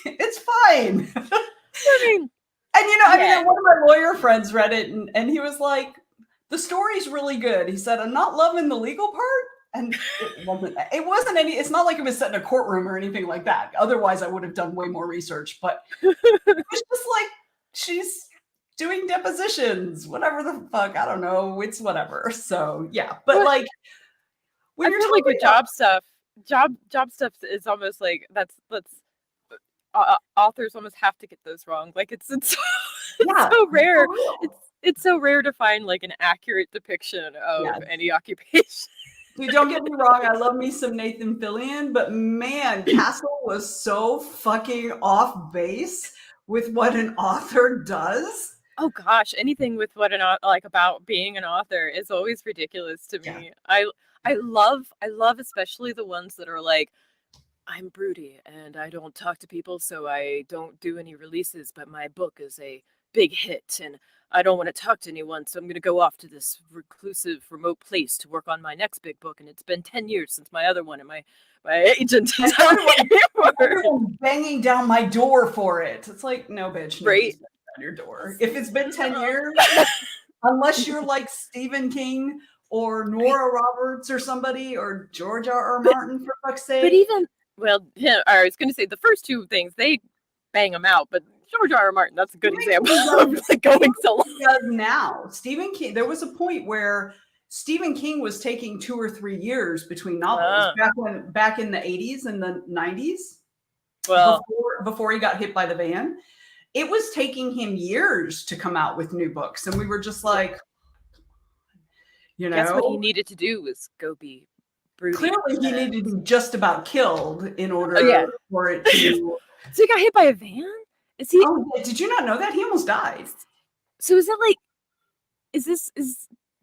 It's fine. I mean, and you know, I mean, one of my lawyer friends read it, and he was like, the story's really good. He said, I'm not loving the legal part. And it wasn't any, it's not like it was set in a courtroom or anything like that. Otherwise I would have done way more research, but it was just like, she's doing depositions, whatever the fuck. I don't know. It's whatever. So yeah. But like, when you're like with job stuff is almost like that's authors almost have to get those wrong. Like it's so rare. It's so rare to find like an accurate depiction of any occupation. Dude, don't get me wrong. I love me some Nathan Fillion, but man, Castle was so fucking off base with what an author does. Oh gosh, anything with what about being an author is always ridiculous to me. Yeah. I love especially the ones that are like, I'm broody and I don't talk to people, so I don't do any releases, but my book is a big hit and I don't want to talk to anyone, so I'm going to go off to this reclusive, remote place to work on my next big book, and it's been 10 years since my other one, and my agent is banging down my door for it. It's like, no, bitch, right? On your door. If it's been 10 years, unless you're like Stephen King or Nora Roberts or somebody, or George R.R. Martin, for fuck's sake. But even, I was going to say the first two things, they bang them out, but George R.R. Martin, that's a good example of like going so long. Now, Stephen King, there was a point where Stephen King was taking 2 or 3 years between novels back in the 80s and the 90s. Well, before he got hit by the van, it was taking him years to come out with new books, and we were just like, you know, guess what he needed to do was go be broody. Clearly, he needed to be just about killed in order for it to. So he got hit by a van? Is he? Oh, did you not know that? He almost died. So is that like?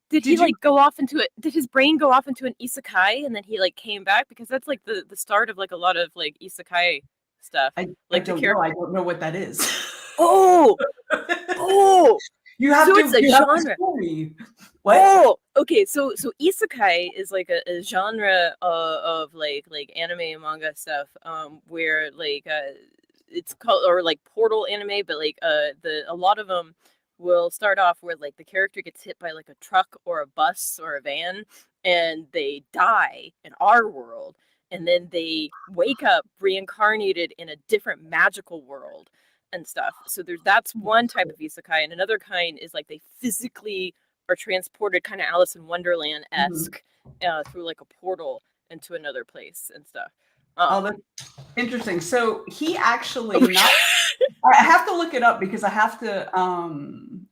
Did he like go off into it? Did his brain go off into an isekai and then he like came back? Because that's like the start of like a lot of like isekai stuff. I don't know what that is. Oh, you have so to. It's a genre. What? Oh, okay. So isekai is like a genre of like anime and manga stuff. Where like it's called, or like portal anime, but like a lot of them will start off where like the character gets hit by like a truck or a bus or a van and they die in our world, and then they wake up reincarnated in a different magical world and stuff. So that's one type of isekai, and another kind is like they physically are transported, kind of Alice in Wonderland-esque, through like a portal into another place and stuff. That's interesting. So he actually I have to look it up because I have to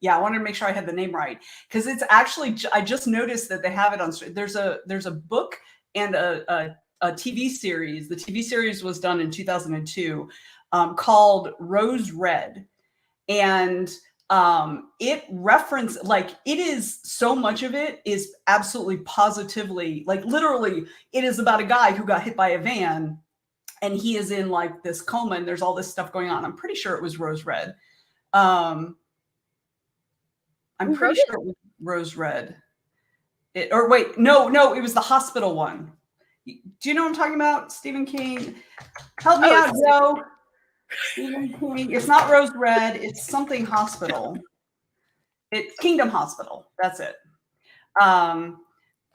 Yeah, I wanted to make sure I had the name right because it's actually I just noticed that they have it on. There's a book and a TV series. The TV series was done in 2002, called Rose Red, and it reference like it is so much of it is absolutely positively like literally it is about a guy who got hit by a van and he is in like this coma and there's all this stuff going on. I'm pretty sure it was Rose Red. I'm pretty sure it was Rose Red. Or wait, no, it was the hospital one. Do you know what I'm talking about? Stephen King. Help me out, Joe. Stephen King. It's not Rose Red. It's something hospital. It's Kingdom Hospital. That's it. I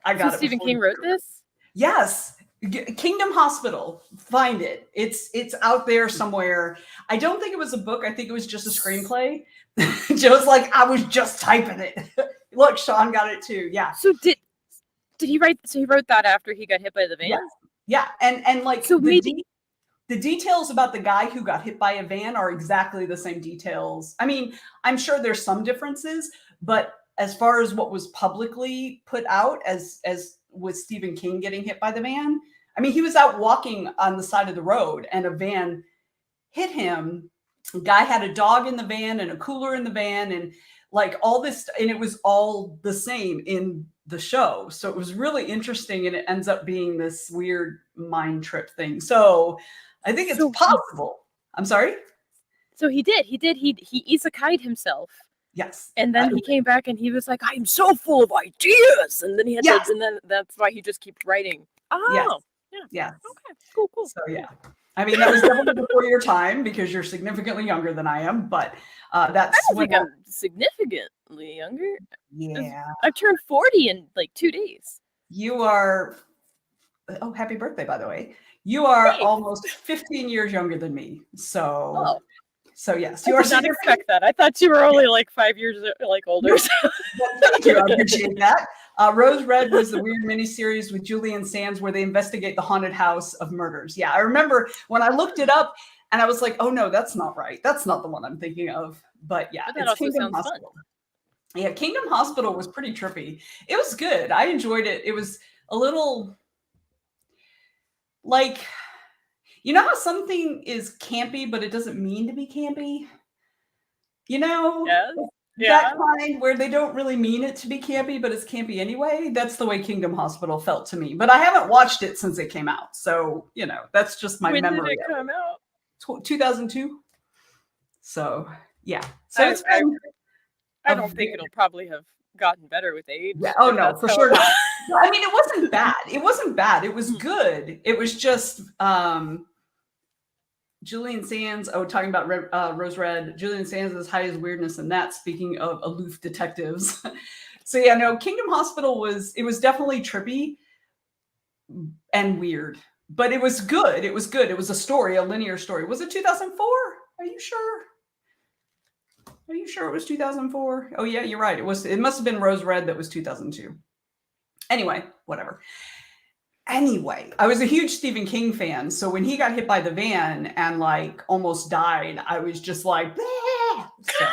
got it. Stephen King wrote this? Yes. Kingdom Hospital. Find it. It's out there somewhere. I don't think it was a book. I think it was just a screenplay. Joe's like, I was just typing it. Look, Sean got it too. Yeah. So did he write? So he wrote that after he got hit by the van? Yeah. And like so the details about the guy who got hit by a van are exactly the same details. I mean, I'm sure there's some differences, but as far as what was publicly put out as with Stephen King getting hit by the van, I mean, he was out walking on the side of the road and a van hit him. The guy had a dog in the van and a cooler in the van and like all this, and it was all the same in the show. So it was really interesting and it ends up being this weird mind trip thing. So I think it's possible. I'm sorry? So he isekai'd himself. Yes. And then he came back and he was like, I'm so full of ideas. And then he had to, and then that's why he just keeps writing. Oh, yes. Yeah. Okay, cool. So yeah. I mean, that was definitely before your time because you're significantly younger than I am, but that's I don't think I'm significantly younger. Yeah. I've turned 40 in like 2 days. You are, oh, happy birthday, by the way. You are almost 15 years younger than me. So, so yes, you I did not expect that. I thought you were only like 5 years like older. Thank you. I appreciate that. Rose Red was the weird miniseries with Julian Sands where they investigate the haunted house of murders. Yeah, I remember when I looked it up and I was like, oh no, that's not right. That's not the one I'm thinking of. But yeah, that also Kingdom sounds Hospital. Fun. Yeah, Kingdom Hospital was pretty trippy. It was good. I enjoyed it. It was a little like, you know how something is campy, but it doesn't mean to be campy? You know? Yes. That kind where they don't really mean it to be campy, but it's campy anyway. That's the way Kingdom Hospital felt to me. But I haven't watched it since it came out. So, you know, that's just my memory. When did it come out? 2002. So, yeah. So I don't think it'll probably have gotten better with age. Yeah. Oh, no, for sure not. I mean, it wasn't bad. It wasn't bad. It was good. It was just Julian Sands, talking about Rose Red, Julian Sands is high as weirdness in that, speaking of aloof detectives. So yeah, no, Kingdom Hospital was definitely trippy and weird, but it was good. It was good. It was a story, a linear story. Was it 2004? Are you sure? Are you sure it was 2004? Oh yeah, you're right. It must have been Rose Red that was 2002. Anyway, whatever. Anyway, I was a huge Stephen King fan. So when he got hit by the van and like almost died, I was just like, bah! So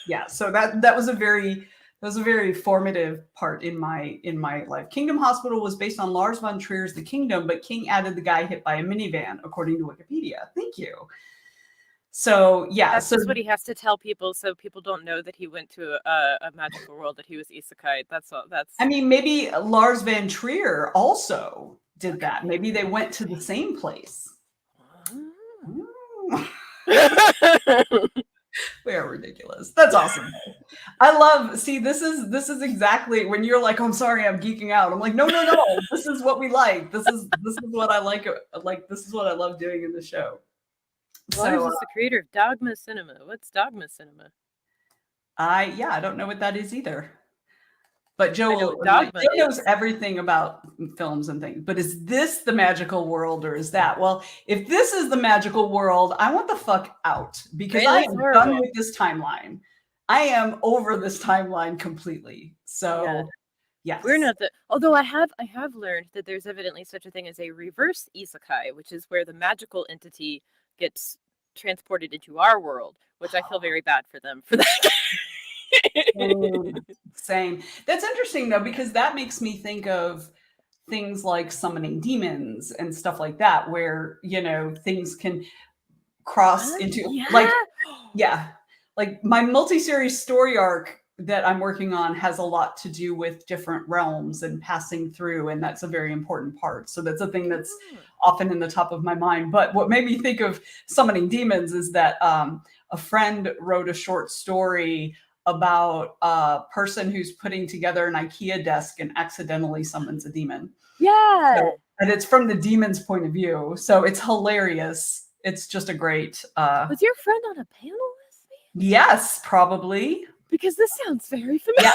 yeah. So that was a very formative part in my life. Kingdom Hospital was based on Lars von Trier's The Kingdom, but King added the guy hit by a minivan, according to Wikipedia. Thank you. So yeah, that's just what he has to tell people, so people don't know that he went to a magical world, that he was isekai. That's all. I mean, maybe Lars von Trier also did that. Maybe they went to the same place. We are ridiculous. That's awesome. I love. See, this is exactly when you're like, I'm sorry, I'm geeking out. I'm like, no. This is what we like. This is what I like. Like this is what I love doing in the show. Lars is the creator of Dogma Cinema. What's Dogma Cinema? I don't know what that is either. But Joe knows everything about films and things. But is this the magical world or is that? Well, if this is the magical world, I want the fuck out because I am done with this timeline. I am over this timeline completely. So yes. We're not although I have learned that there's evidently such a thing as a reverse isekai, which is where the magical entity gets transported into our world, which I feel very bad for them for that. Same. That's interesting though, because that makes me think of things like summoning demons and stuff like that, where, you know, things can cross into like, yeah, like my multi-series story arc that I'm working on has a lot to do with different realms and passing through, and that's a very important part. So that's a thing that's often in the top of my mind. But what made me think of summoning demons is that a friend wrote a short story about a person who's putting together an IKEA desk and accidentally summons a demon. Yeah. So, and it's from the demon's point of view. So it's hilarious. It's just a great Was your friend on a panel with me? Yes, probably. Because this sounds very familiar. Yeah,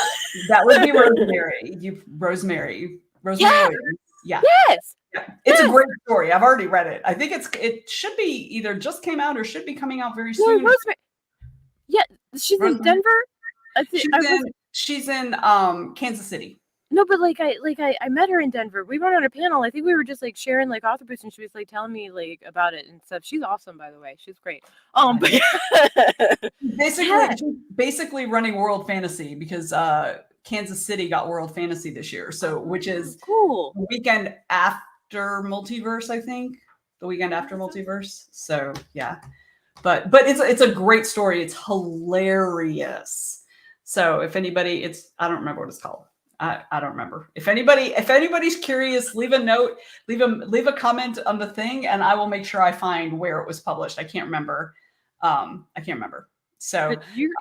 that would be Rosemary. Rosemary. Yeah. Williams. Yeah. Yes. Yeah. It's a great story. I've already read it. I think it should be either just came out or should be coming out very soon. Rosemary. Yeah, she's in Denver. She's in Kansas City. No, but like I met her in Denver. We went on a panel. I think we were just like sharing like author books, and she was like telling me like about it and stuff. She's awesome, by the way. She's great. But basically running World Fantasy, because Kansas City got World Fantasy this year. So which is cool. The weekend after Multiverse, I think. The weekend after Multiverse. So yeah. But it's a great story. It's hilarious. So if anybody, I don't remember what it's called. I don't remember. If anybody's curious, leave a note, leave a comment on the thing, and I will make sure I find where it was published. I can't remember. So but you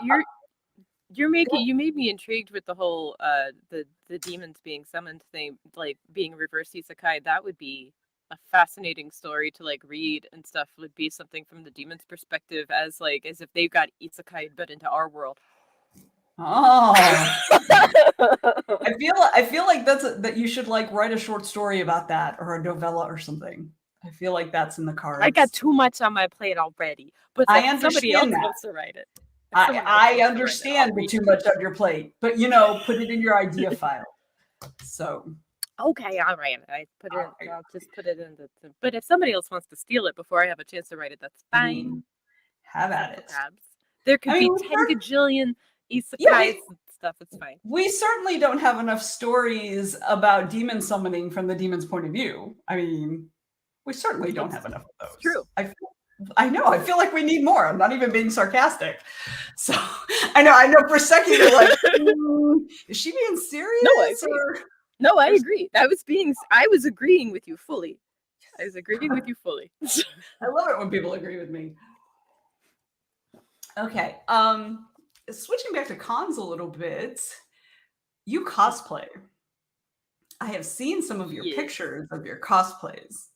made me intrigued with the whole the demons being summoned thing, like being reverse isekai. That would be a fascinating story to like read and stuff. Would be something from the demon's perspective, as if they got isekai but into our world. Oh, I feel like that you should like write a short story about that, or a novella or something. I feel like that's in the cards. I got too much on my plate already, but I understand somebody else wants to write it. I understand the too much on your plate, but put it in your idea file. So okay, all right. I'll just put it in but if somebody else wants to steal it before I have a chance to write it, that's fine. Have at it. There could be 10 gajillion isekais and stuff. It's fine. We certainly don't have enough stories about demon summoning from the demon's point of view. I mean, we certainly don't have enough of those. True. I know. I feel like we need more. I'm not even being sarcastic. So I know. For a second, you're like, is she being serious? No, I agree. I was agreeing with you fully. I love it when people agree with me. Okay. Switching back to cons a little bit, you cosplay. I have seen some of your pictures of your cosplays.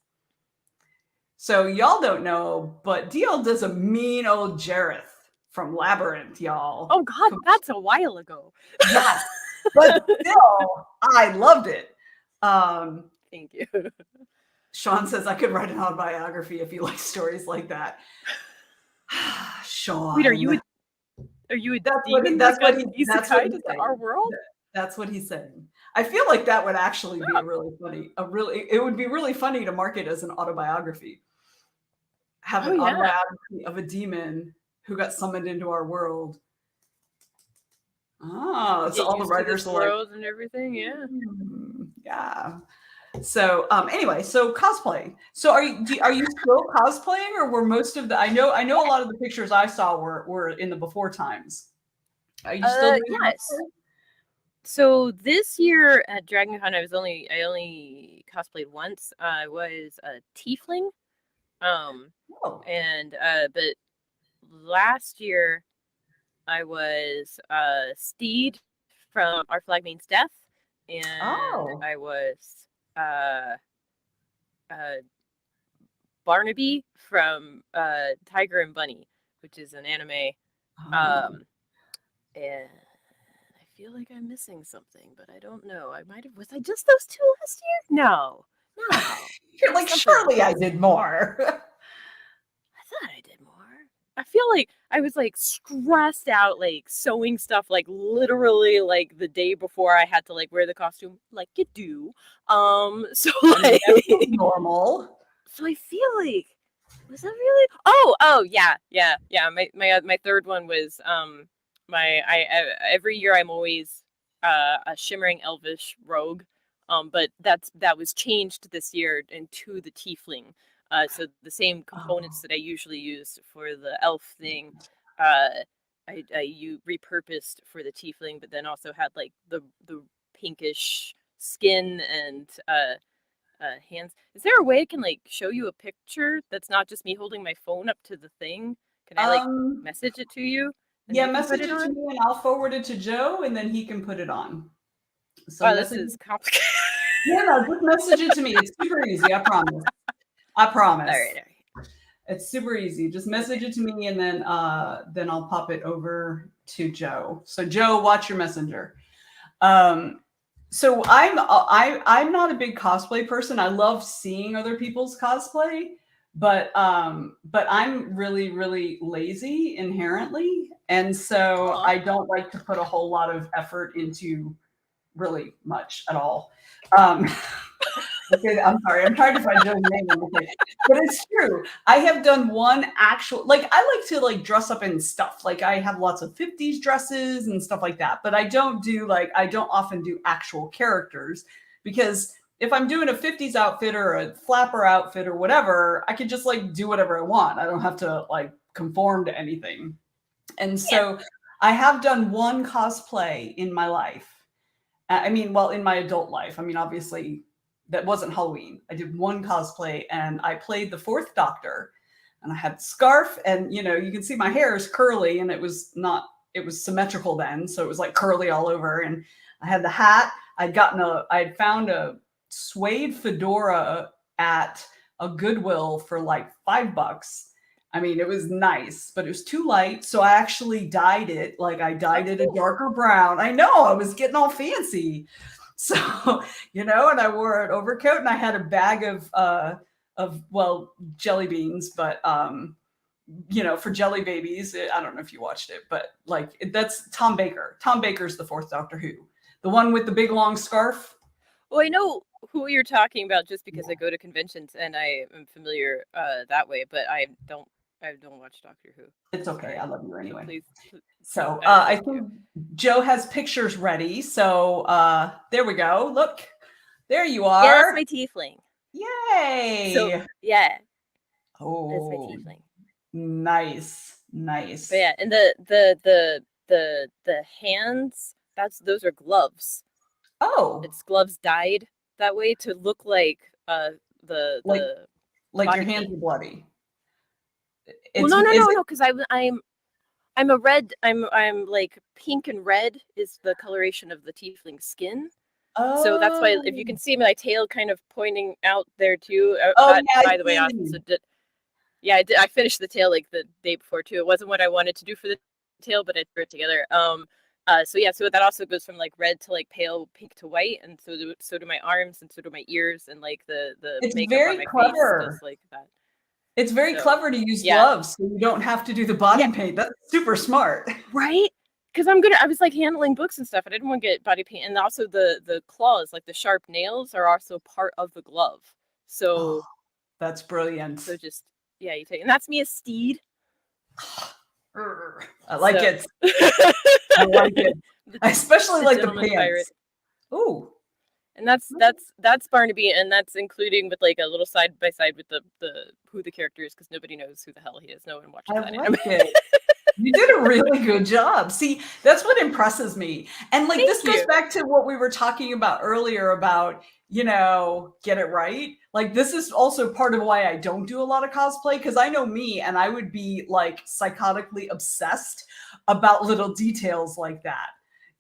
So y'all don't know, but DL does a mean old Jareth from Labyrinth, y'all. Oh God, that's a while ago. Yes, but still, I loved it. Thank you. Sean says I could write an autobiography if you like stories like that. Sean, wait, are you a demon? That's what our world. That's what he's saying. I feel like that would actually be really funny. It would be really funny to market as an autobiography. Have an autobiography of a demon who got summoned into our world. Oh, so all the writers are world and everything. Yeah. So anyway, so cosplay. So are you still cosplaying, or were most of the I know a lot of the pictures I saw were in the before times. Are you still doing yes. So this year at DragonCon, I only cosplayed once. I was a tiefling. But last year I was Steed from Our Flag Means Death, and I was Barnaby from Tiger and Bunny, which is an anime. And I feel like I'm missing something, but I don't know. Was I just those two last year? No. You're like, surely I did more. I thought I did more. I feel like I was like stressed out, like sewing stuff, like literally like the day before I had to like wear the costume, like you do. So like normal. So I feel like, was that really? Oh yeah. My third one was every year I'm always a shimmering elvish rogue, but that was changed this year into the tiefling. So the same components that I usually use for the elf thing, you repurposed for the tiefling, but then also had like the pinkish skin and hands. Is there a way I can like show you a picture that's not just me holding my phone up to the thing? Can I like message it to you? Yeah, message it to me and I'll forward it to Joe and then he can put it on. So this is complicated. Yeah, no, just message it to me. It's super easy, I promise. I promise. All right. It's super easy. Just message it to me and then I'll pop it over to Joe. So Joe, watch your messenger. So I'm not a big cosplay person. I love seeing other people's cosplay, but I'm really, really lazy inherently. And so I don't like to put a whole lot of effort into really much at all. Okay, I'm sorry. I'm trying to find Joe's name. Okay. But it's true. I have done one actual, like, I like to like dress up in stuff. Like I have lots of 50s dresses and stuff like that. But I don't often do actual characters because if I'm doing a 50s outfit or a flapper outfit or whatever, I can just like do whatever I want. I don't have to like conform to anything. And so I have done one cosplay in my life. I mean, well, in my adult life. I mean, obviously, that wasn't Halloween. I did one cosplay and I played the Fourth Doctor and I had the scarf and, you know, you can see my hair is curly and it was symmetrical then. So it was like curly all over. And I had the hat. I'd found a suede fedora at a Goodwill for like $5. I mean, it was nice, but it was too light. So I actually dyed it. Like I dyed it a darker brown. I know, I was getting all fancy. So, you know, and I wore an overcoat and I had a bag of jelly beans, but, you know, for jelly babies, I don't know if you watched it, but like that's Tom Baker. Tom Baker's the Fourth Doctor Who, the one with the big long scarf. Well, I know who you're talking about just because I go to conventions and I am familiar that way, but I don't watch Doctor Who. It's okay. I love you anyway. Please. So I think Joe has pictures ready. So there we go. Look, there you are. Yeah, that's my tiefling. Yay. So, yeah. Oh, that's my tiefling. Nice. But yeah, and the hands, those are gloves. Oh. It's gloves dyed that way to look like the your hands are bloody. Well, no, because I'm a red. I'm like pink and red is the coloration of the tiefling skin. Oh. So that's why if you can see my tail kind of pointing out there too. By the way, I finished the tail like the day before too. It wasn't what I wanted to do for the tail, but I threw it together. So that also goes from like red to like pale pink to white, and so do my arms, and so do my ears, and like the it's makeup very on my clever. face, just like that. It's very clever to use gloves, so you don't have to do the body paint. That's super smart, right? Because I was like handling books and stuff. I didn't want to get body paint, and also the claws, like the sharp nails, are also part of the glove. So that's brilliant. So just you take, and that's me as Steed. I like it. I like it. I especially like the pants. Pirate. Ooh. And that's Barnaby, and that's including with like a little side by side with the who the character is, because nobody knows who the hell he is. No one watches that anime. You did a really good job. See, that's what impresses me. And like this goes back to what we were talking about earlier about, you know, get it right. Like this is also part of why I don't do a lot of cosplay, because I know me and I would be like psychotically obsessed about little details like that.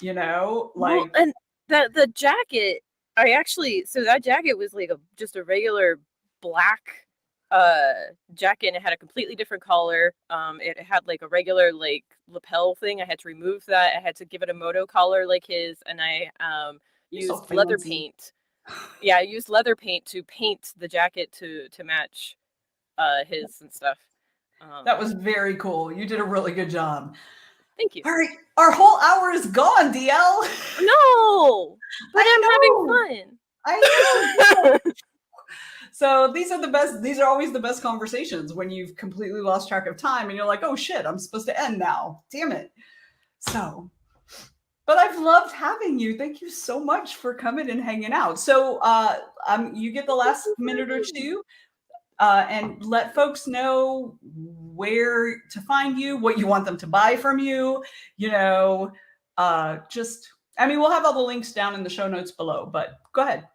You know, like and the jacket. That jacket was like just a regular black jacket, and it had a completely different collar. It had like a regular like lapel thing. I had to remove that. I had to give it a moto collar like his, and I used leather paint. Yeah, I used leather paint to paint the jacket to match his and stuff. That was very cool. You did a really good job. Thank you. All right, our whole hour is gone, DL. No, but I'm having fun. I know. So these are always the best conversations when you've completely lost track of time and you're like, oh shit, I'm supposed to end now. Damn it. So, but I've loved having you. Thank you so much for coming and hanging out. So you get the last minute or two and let folks know where to find you, what you want them to buy from you, you know, we'll have all the links down in the show notes below, but go ahead.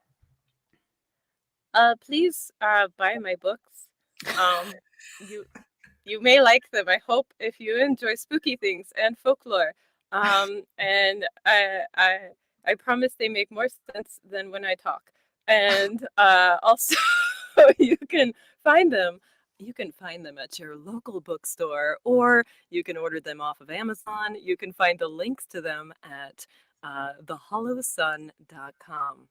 Please buy my books. You may like them. I hope, if you enjoy spooky things and folklore. And I promise they make more sense than when I talk. And also, you can find them. You can find them at your local bookstore, or you can order them off of Amazon. You can find the links to them at thehollowsun.com.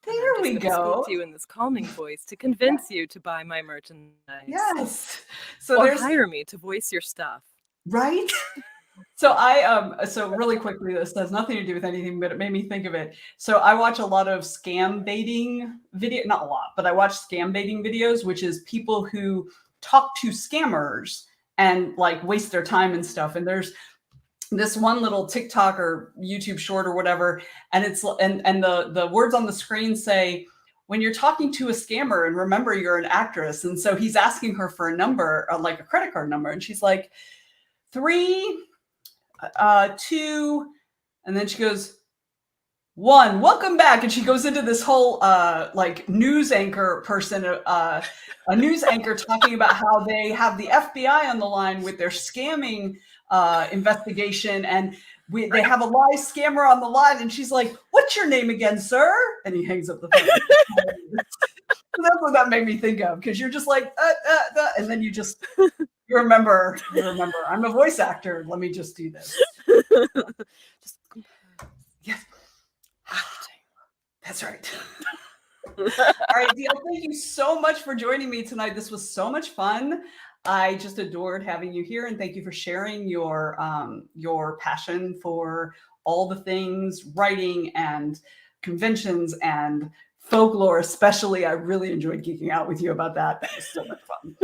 There we go. Speak to you in this calming voice to convince you to buy my merchandise. Yes. Or hire me to voice your stuff. Right? So so really quickly, this has nothing to do with anything, but it made me think of it. So I watch a lot of scam baiting not a lot, but I watch scam baiting videos, which is people who talk to scammers and like waste their time and stuff. And there's this one little TikTok or YouTube short or whatever, and it's and the words on the screen say, when you're talking to a scammer, and remember you're an actress, and so he's asking her for a number, like a credit card number, and she's like 3, 2, and then she goes 1. Welcome back, and she goes into this whole like news anchor person, a news anchor talking about how they have the FBI on the line with their scamming investigation, and they have a live scammer on the line, and she's like, "What's your name again, sir?" And he hangs up the phone. That's what that made me think of, because you're just like, and then you remember. I'm a voice actor. Let me just do this. Yes, that's right. All right, DL, thank you so much for joining me tonight. This was so much fun. I just adored having you here, and thank you for sharing your passion for all the things writing and conventions and folklore. Especially, I really enjoyed geeking out with you about that. That was so much fun.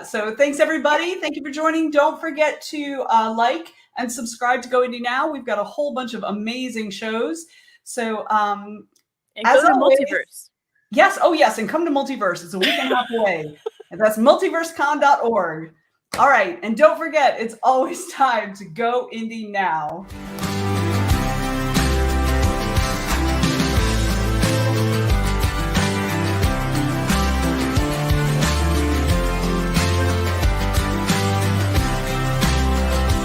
So thanks everybody. Thank you for joining. Don't forget to like and subscribe to Go Indie Now. We've got a whole bunch of amazing shows. So and go to Multiverse. Yes. Oh, yes. And come to Multiverse. It's a week and a half away. And that's multiversecon.org. All right. And don't forget, it's always time to go indie now.